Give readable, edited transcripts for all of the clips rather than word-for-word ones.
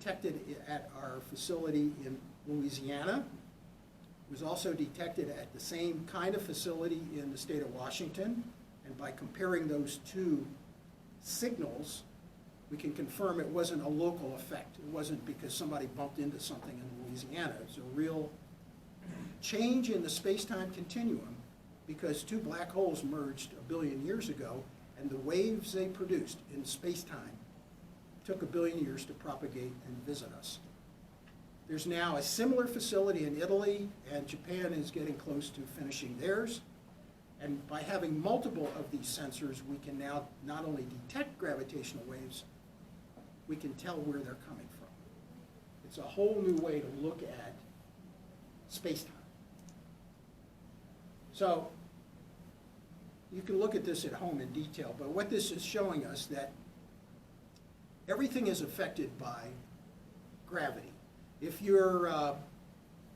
detected at our facility in Louisiana. It was also detected at the same kind of facility in the state of Washington. And by comparing those two signals, we can confirm it wasn't a local effect. It wasn't because somebody bumped into something in Louisiana. It was a real change in the space-time continuum because two black holes merged 1 billion years ago, and the waves they produced in space-time took 1 billion years to propagate and visit us. There's now a similar facility in Italy, and Japan is getting close to finishing theirs. And by having multiple of these sensors, we can now not only detect gravitational waves, we can tell where they're coming from. It's a whole new way to look at space-time. So you can look at this at home in detail, but what this is showing us that everything is affected by gravity. If you're,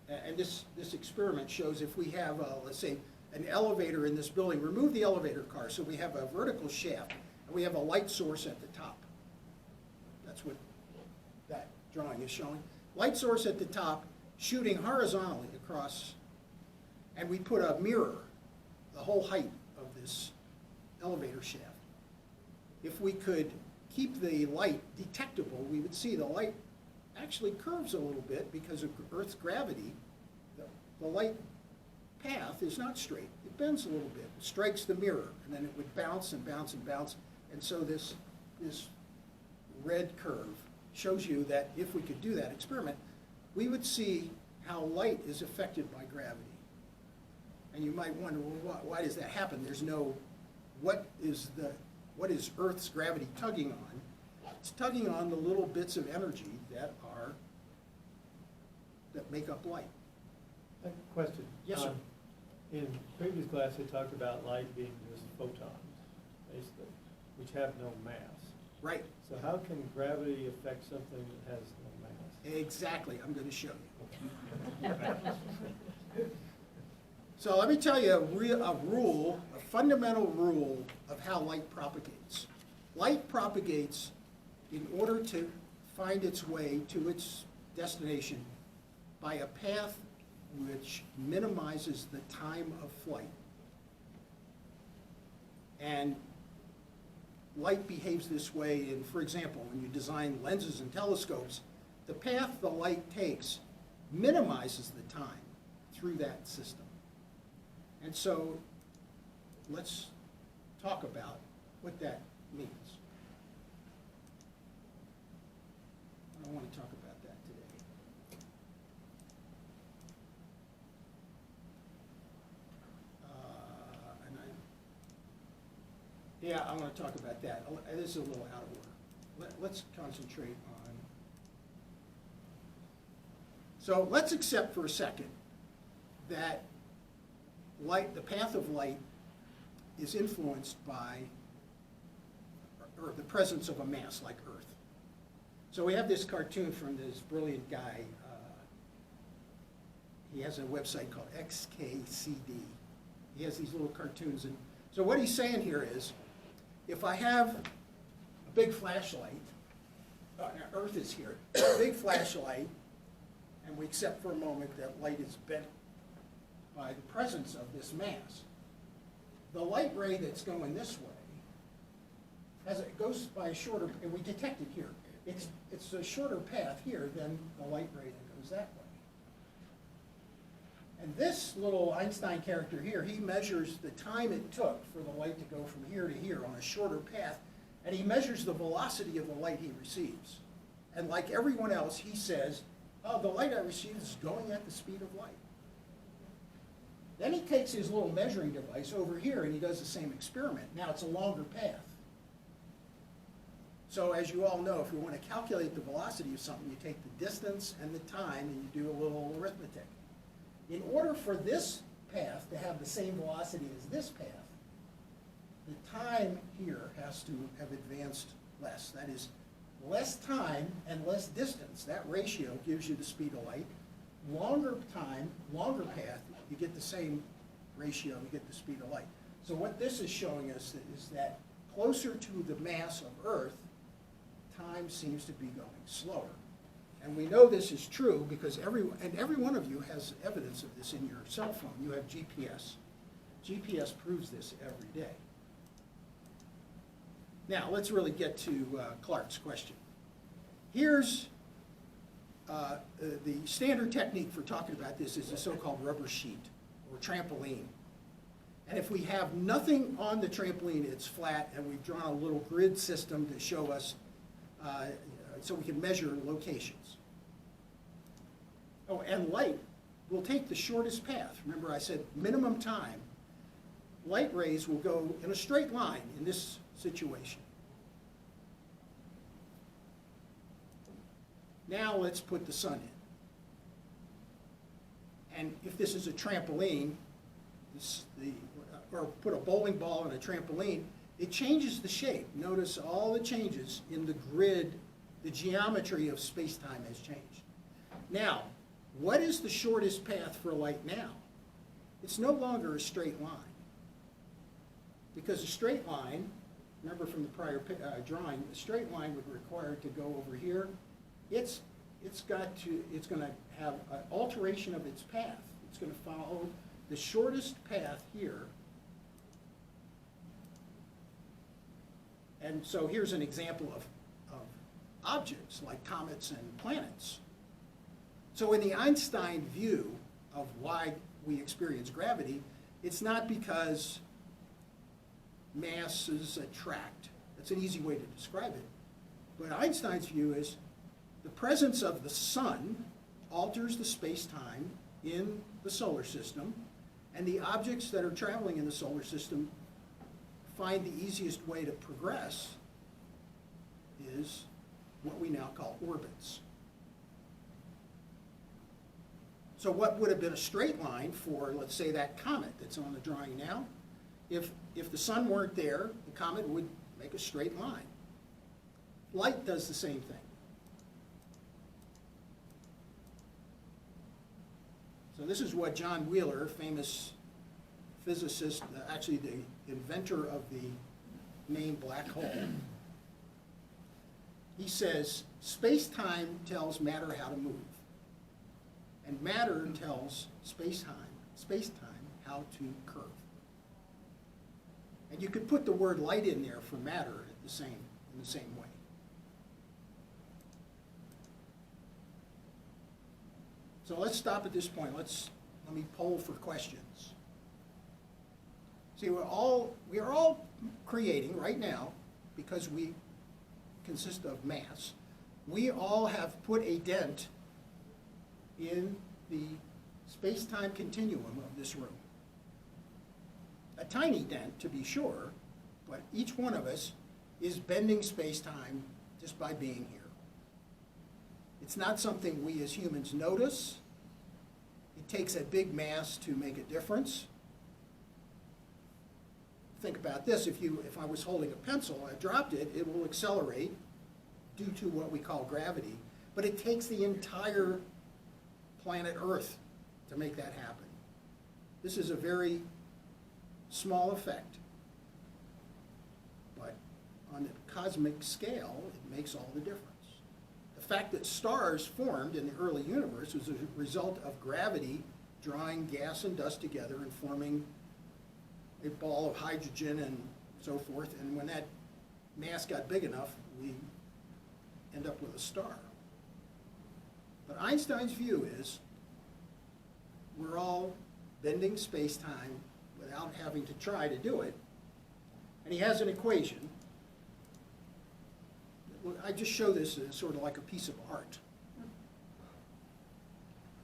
and this experiment shows if we have, let's say, an elevator in this building, remove the elevator car, so we have a vertical shaft, and we have a light source at the top. That's what that drawing is showing. Light source at the top, shooting horizontally across, and we put a mirror the whole height of this elevator shaft. If we could keep the light detectable, we would see the light actually curves a little bit because of Earth's gravity. The light path is not straight. It bends a little bit. It strikes the mirror, and then it would bounce and bounce and bounce. And so this red curve shows you that if we could do that experiment, we would see how light is affected by gravity. And you might wonder, well, why does that happen? There's no, what is Earth's gravity tugging on? It's tugging on the little bits of energy that make up light. A question. Yes, sir. In previous class, they talked about light being just photons, basically, which have no mass. Right. So how can gravity affect something that has no mass? Exactly. I'm going to show you. So let me tell you a fundamental rule of how light propagates. Light propagates in order to find its way to its destination by a path which minimizes the time of flight. And light behaves this way in, for example, when you design lenses and telescopes, the path the light takes minimizes the time through that system. And so let's talk about what that means. I don't want to talk about that today. Yeah, I want to talk about that. This is a little out of order. Let's concentrate on. So let's accept for a second that light, the path of light, is influenced by or the presence of a mass like Earth. So we have this cartoon from this brilliant guy. He has a website called XKCD. He has these little cartoons. And so what he's saying here is, if I have a big flashlight, now Earth is here, a big flashlight, and we accept for a moment that light is bent by the presence of this mass. The light ray that's going this way, as it goes by a shorter, and we detect it here, it's a shorter path here than the light ray that goes that way. And this little Einstein character here, he measures the time it took for the light to go from here to here on a shorter path, and he measures the velocity of the light he receives. And like everyone else, he says, oh, the light I received is going at the speed of light. Then he takes his little measuring device over here and he does the same experiment. Now it's a longer path. So as you all know, if you want to calculate the velocity of something, you take the distance and the time and you do a little arithmetic. In order for this path to have the same velocity as this path, the time here has to have advanced less. That is, less time and less distance. That ratio gives you the speed of light. Longer time, longer path, you get the same ratio, you get the speed of light. So what this is showing us is that closer to the mass of Earth, time seems to be going slower. And we know this is true because every one of you has evidence of this in your cell phone. You have GPS. GPS proves this every day. Now, let's really get to Clark's question. Here's the standard technique for talking about this is the so-called rubber sheet or trampoline. And if we have nothing on the trampoline, it's flat, and we've drawn a little grid system to show us so we can measure locations. Oh, and light will take the shortest path. Remember I said minimum time. Light rays will go in a straight line in this situation. Now let's put the sun in. And if this is a trampoline, or put a bowling ball on a trampoline, it changes the shape. Notice all the changes in the grid, the geometry of space-time has changed. Now, what is the shortest path for light now? It's no longer a straight line. Because a straight line, remember from the prior drawing, a straight line would require it to go over here. It's going to have an alteration of its path. It's going to follow the shortest path here. And so here's an example of objects like comets and planets. So in the Einstein view of why we experience gravity, it's not because masses attract. That's an easy way to describe it. But Einstein's view is the presence of the sun alters the space-time in the solar system, and the objects that are traveling in the solar system find the easiest way to progress is what we now call orbits. So what would have been a straight line for, let's say, that comet that's on the drawing now, if the sun weren't there, the comet would make a straight line. Light does the same thing. So this is what John Wheeler, famous physicist, actually the inventor of the name black hole, he says, space-time tells matter how to move. And matter tells space-time how to curve. And you could put the word light in there for matter in the same way. So let's stop at this point. Let me poll for questions. See, we are all creating right now, because we consist of mass, we all have put a dent in the space-time continuum of this room. A tiny dent, to be sure, but each one of us is bending space-time just by being here. It's not something we as humans notice. It takes a big mass to make a difference. Think about this, if I was holding a pencil, I dropped it, it will accelerate due to what we call gravity, but it takes the entire planet Earth to make that happen. This is a very small effect, but on a cosmic scale, it makes all the difference. The fact that stars formed in the early universe was a result of gravity drawing gas and dust together and forming a ball of hydrogen and so forth, and when that mass got big enough, we end up with a star. But Einstein's view is we're all bending space-time without having to try to do it. And he has an equation. I just show this as sort of like a piece of art.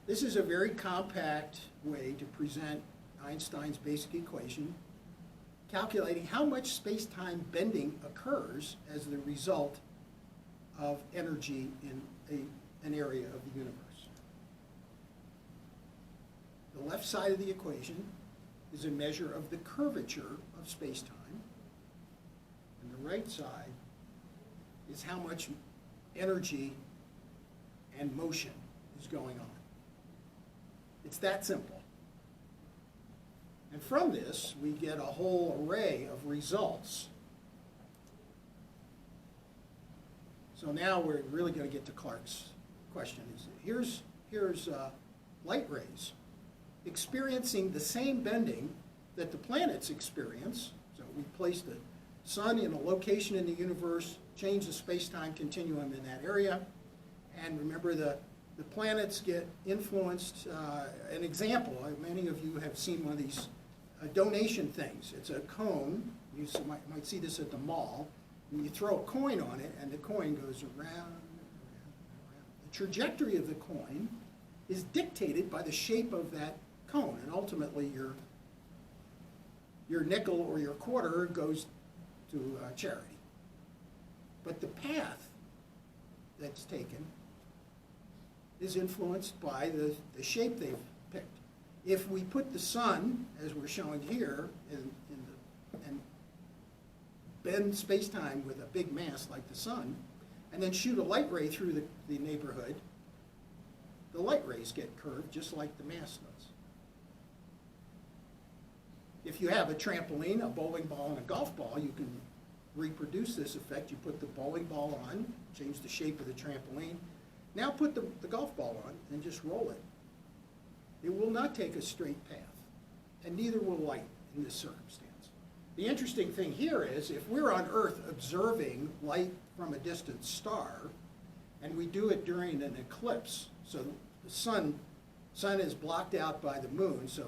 This is a very compact way to present Einstein's basic equation, calculating how much space-time bending occurs as the result of energy in an area of the universe. The left side of the equation is a measure of the curvature of space-time, and the right side is how much energy and motion is going on. It's that simple. And from this, we get a whole array of results. So now we're really going to get to Clark's question is, here's light rays experiencing the same bending that the planets experience. So we place the sun in a location in the universe, change the space-time continuum in that area, and remember the planets get influenced. An example, many of you have seen one of these donation things. It's a cone. You might see this at the mall. And you throw a coin on it, and the coin goes around and around and around. The trajectory of the coin is dictated by the shape of that cone, and ultimately your nickel or your quarter goes to charity. But the path that's taken is influenced by the shape they've picked. If we put the sun, as we're showing here, and bend space-time with a big mass like the sun, and then shoot a light ray through the neighborhood, the light rays get curved just like the mass does. If you have a trampoline, a bowling ball, and a golf ball, you can reproduce this effect. You put the bowling ball on, change the shape of the trampoline. Now put the golf ball on and just roll it. It will not take a straight path, and neither will light in this circumstance. The interesting thing here is if we're on Earth observing light from a distant star, and we do it during an eclipse, so the sun is blocked out by the moon, so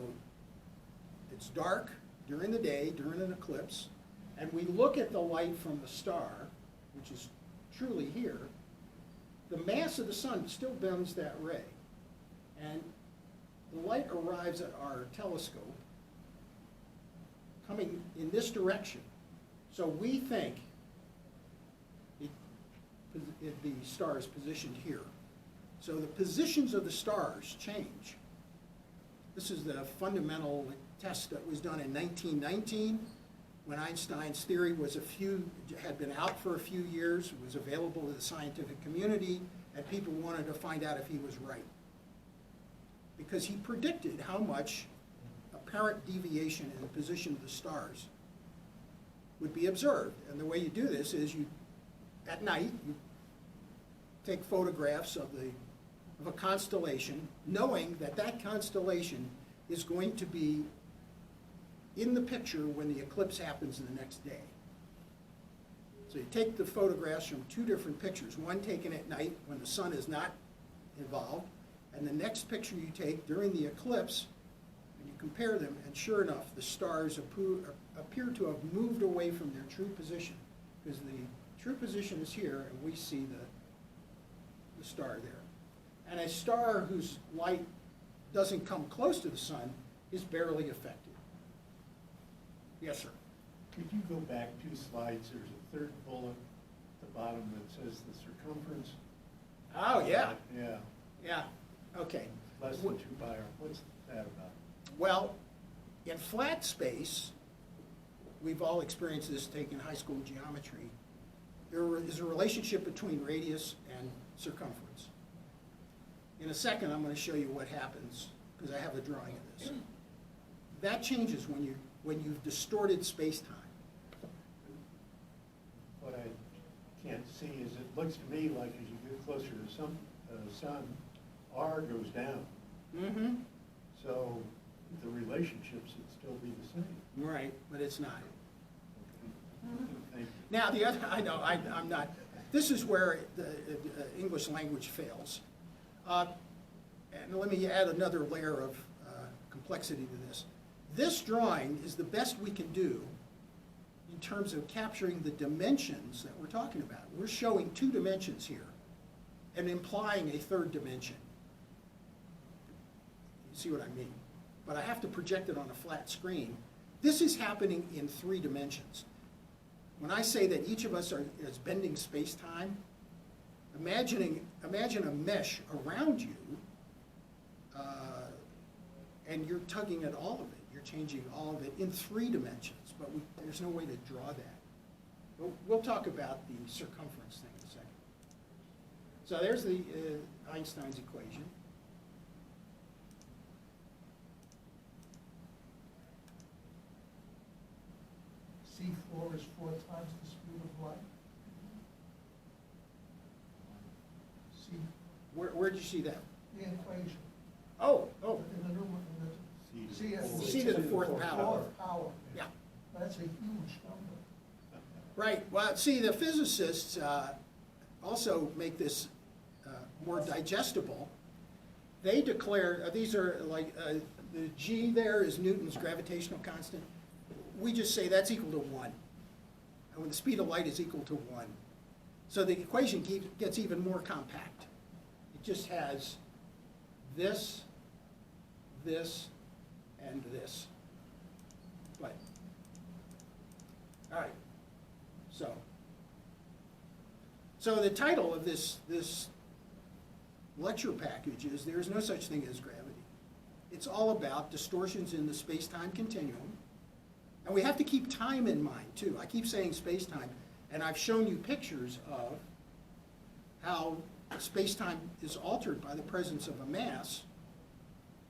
it's dark during the day, during an eclipse, and we look at the light from the star, which is truly here, the mass of the sun still bends that ray. And the light arrives at our telescope coming in this direction. So we think the star is positioned here. So the positions of the stars change. This is the fundamental test that was done in 1919 when Einstein's theory had been out for a few years, was available to the scientific community, and people wanted to find out if he was right. Because he predicted how much apparent deviation in the position of the stars would be observed. And the way you do this is at night, you take photographs of a constellation, knowing that that constellation is going to be in the picture when the eclipse happens the next day. So you take the photographs from two different pictures, one taken at night when the sun is not involved, and the next picture you take during the eclipse, and you compare them, and sure enough, the stars appear to have moved away from their true position, because the true position is here, and we see the star there. And a star whose light doesn't come close to the sun is barely affected. Yes, sir. Could you go back 2 slides? There's a third bullet at the bottom that says the circumference. Oh, yeah. Yeah, Yeah, okay. less than 2 pi. What's that about? Well, in flat space, we've all experienced this taking high school geometry. There is a relationship between radius and circumference. In a second, I'm going to show you what happens, because I have a drawing of this. That changes when you've distorted space-time. What I can't see is it looks to me like as you get closer to the sun, R goes down. Mm-hmm. So the relationships would still be the same. Right, but it's not. Thank you. Now, the other, I know, I'm not, this is where the English language fails. And let me add another layer of complexity to this. This drawing is the best we can do in terms of capturing the dimensions that we're talking about. We're showing 2 dimensions here and implying a 3rd dimension. You see what I mean? But I have to project it on a flat screen. This is happening in 3 dimensions. When I say that each of us is bending space-time, imagine a mesh around you, and you're tugging at all of it. You're changing all of it in 3 dimensions, but there's no way to draw that. We'll talk about the circumference thing in a second. So there's the Einstein's equation. C4 is 4 times the speed of light. C Where did you see that? The equation. Oh, In the new one, in the. C to the fourth. C to the fourth power. Fourth power. Yeah. That's a huge number. Right, well, see, the physicists also make this more digestible. They declare, these are like, the G there is Newton's gravitational constant. We just say that's equal to 1. And when the speed of light is equal to 1. So the equation gets even more compact. It just has this, this, and this. But, all right. So the title of this lecture package is There is No Such Thing as Gravity. It's all about distortions in the space-time continuum. And we have to keep time in mind, too. I keep saying space-time, and I've shown you pictures of how space-time is altered by the presence of a mass,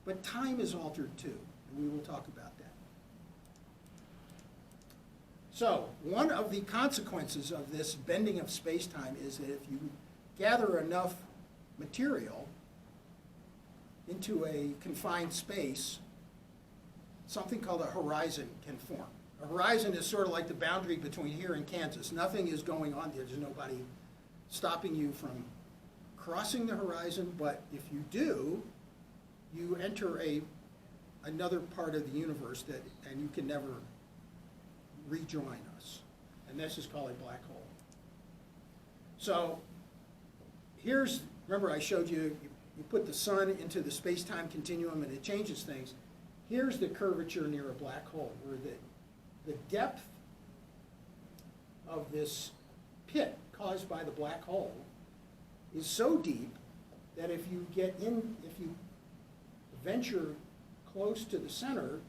but time is altered, too, and we will talk about that. So, one of the consequences of this bending of space-time is that if you gather enough material into a confined space, something called a horizon can form. A horizon is sort of like the boundary between here and Kansas. Nothing is going on there. There's nobody stopping you from crossing the horizon, but if you do, you enter another part of the universe and you can never rejoin us. And this is called a black hole. So remember I showed you, you put the sun into the space-time continuum and it changes things. Here's the curvature near a black hole, where the depth of this pit caused by the black hole is so deep that if you venture close to the center,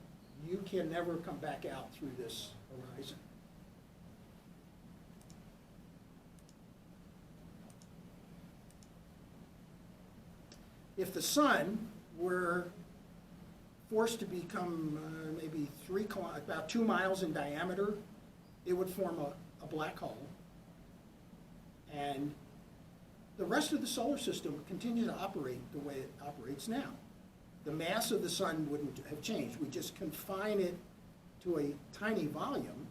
you can never come back out through this horizon. If the sun were forced to become maybe about 2 miles in diameter, it would form a black hole. And the rest of the solar system would continue to operate the way it operates now. The mass of the sun wouldn't have changed. We just confine it to a tiny volume,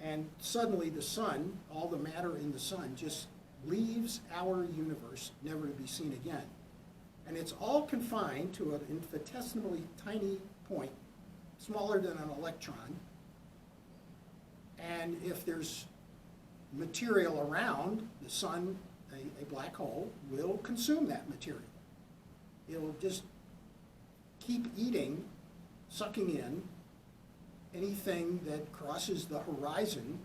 and suddenly the sun, all the matter in the sun, just leaves our universe, never to be seen again. And it's all confined to an infinitesimally tiny point, smaller than an electron. And if there's material around the sun, a black hole will consume that material. It'll just keep eating, sucking in anything that crosses the horizon,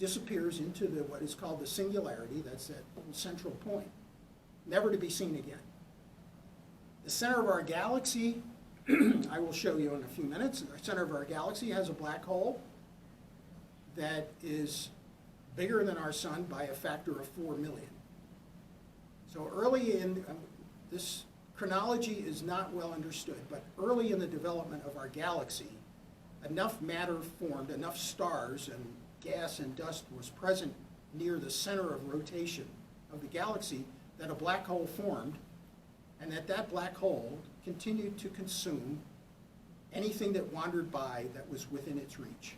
disappears into what is called the singularity. That's that central point, never to be seen again. The center of our galaxy, I will show you in a few minutes, the center of our galaxy has a black hole that is bigger than our sun by a factor of 4 million. So early in, this chronology is not well understood, but early in the development of our galaxy, enough matter formed, enough stars and gas and dust was present near the center of rotation of the galaxy that a black hole formed, and that black hole continued to consume anything that wandered by that was within its reach.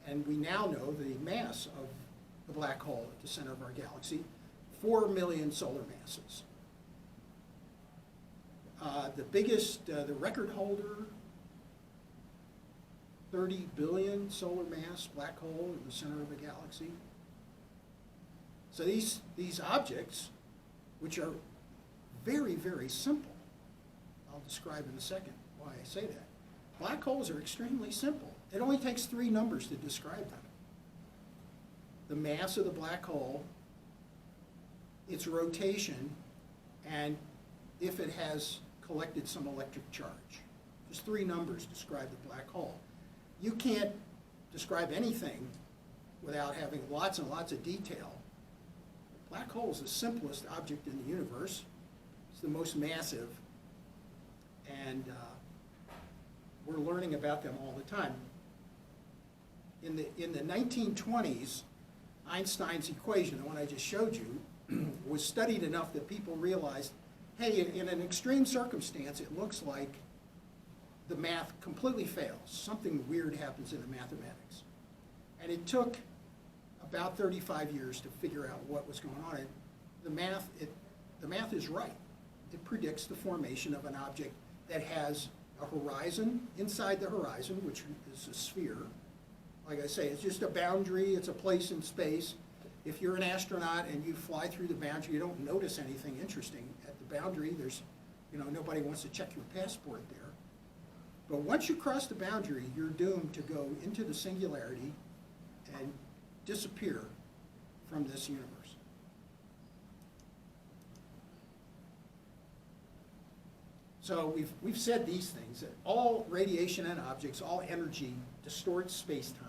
And we now know the mass of the black hole at the center of our galaxy, 4 million solar masses. The biggest, the record holder, 30 billion solar mass black hole in the center of a galaxy. So these objects, which are very, very simple, I'll describe in a second why I say that. Black holes are extremely simple. It only takes 3 numbers to describe them. The mass of the black hole, its rotation, and if it has collected some electric charge. Just 3 numbers describe the black hole. You can't describe anything without having lots and lots of detail. The black hole is the simplest object in the universe. It's the most massive, and we're learning about them all the time. In the 1920s, Einstein's equation, the one I just showed you, was studied enough that people realized, hey, in an extreme circumstance, it looks like the math completely fails. Something weird happens in the mathematics. And it took about 35 years to figure out what was going on. And the math is right. It predicts the formation of an object that has a horizon inside the horizon, which is a sphere. Like I say, it's just a boundary, it's a place in space. If you're an astronaut and you fly through the boundary, you don't notice anything interesting at the boundary. There's, nobody wants to check your passport there. But once you cross the boundary, you're doomed to go into the singularity and disappear from this universe. So we've said these things, that all radiation and objects, all energy distorts space-time.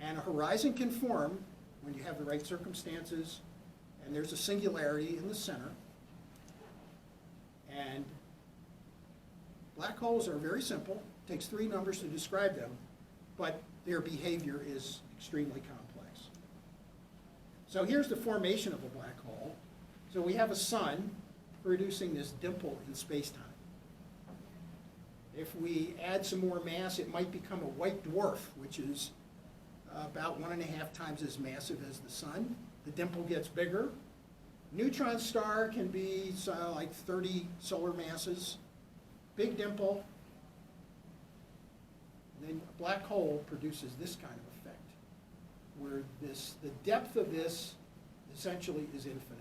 And a horizon can form when you have the right circumstances, and there's a singularity in the center. And black holes are very simple. It takes 3 numbers to describe them, but their behavior is extremely complex. So here's the formation of a black hole. So we have a sun producing this dimple in space-time. If we add some more mass, it might become a white dwarf, which is about 1.5 times as massive as the sun. The dimple gets bigger. Neutron star can be like 30 solar masses. Big dimple. And then a black hole produces this kind of effect, where the depth of this essentially is infinite.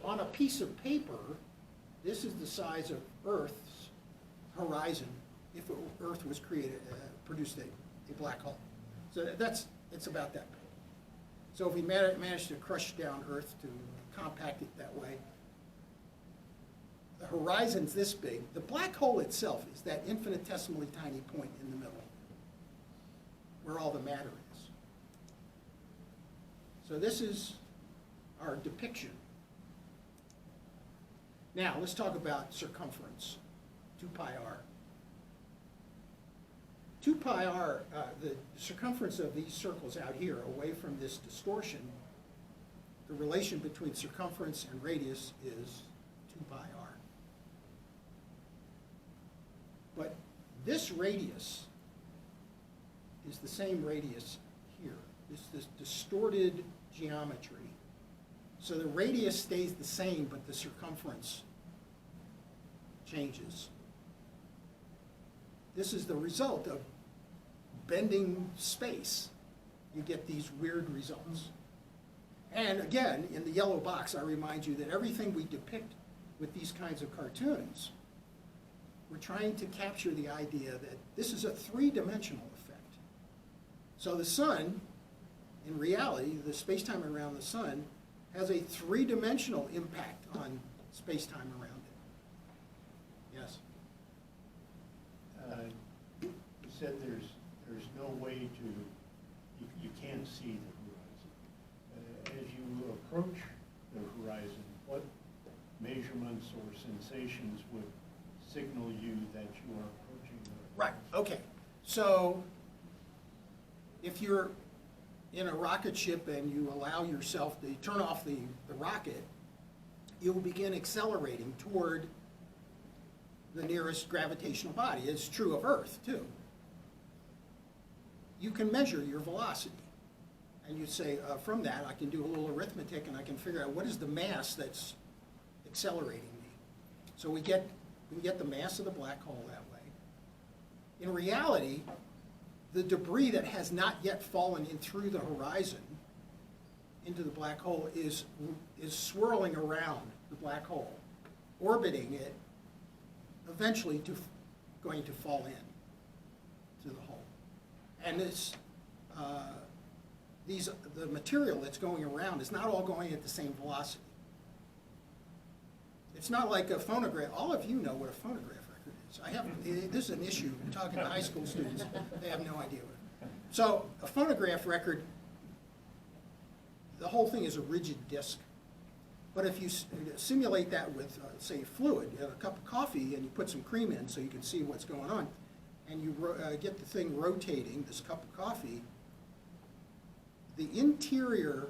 On a piece of paper, this is the size of Earth's horizon if Earth was produced a black hole. So it's about that big. So if we managed to crush down Earth to compact it that way, the horizon's this big. The black hole itself is that infinitesimally tiny point in the middle where all the matter is. So this is our depiction. Now, let's talk about circumference, 2 pi r. 2 pi r, the circumference of these circles out here, away from this distortion, the relation between circumference and radius is 2 pi r. But this radius is the same radius here. It's this distorted geometry. So the radius stays the same, but the circumference changes. This is the result of bending space. You get these weird results. And again, in the yellow box, I remind you that everything we depict with these kinds of cartoons, we're trying to capture the idea that this is a 3-dimensional effect. So the sun, in reality, the space-time around the sun, has a 3-dimensional impact on space-time around it. Yes? You said there's no way to, you can't see the horizon. As you approach the horizon, what measurements or sensations would signal you that you are approaching the horizon? Right, okay. So if you're in a rocket ship and you allow yourself to turn off the rocket, you'll begin accelerating toward the nearest gravitational body. It's true of Earth, too. You can measure your velocity. And you say, from that, I can do a little arithmetic and I can figure out what is the mass that's accelerating me. So we get the mass of the black hole that way. In reality, the debris that has not yet fallen in through the horizon into the black hole is swirling around the black hole, orbiting it, eventually going to fall in to the hole. And the material that's going around is not all going at the same velocity. It's not like a phonograph. All of you know what a phonograph record is. This is an issue. I'm talking to high school students. They have no idea what. So a phonograph record, the whole thing is a rigid disc. But if you simulate that with, say, fluid, a cup of coffee, and you put some cream in so you can see what's going on, and you get the thing rotating, this cup of coffee, the interior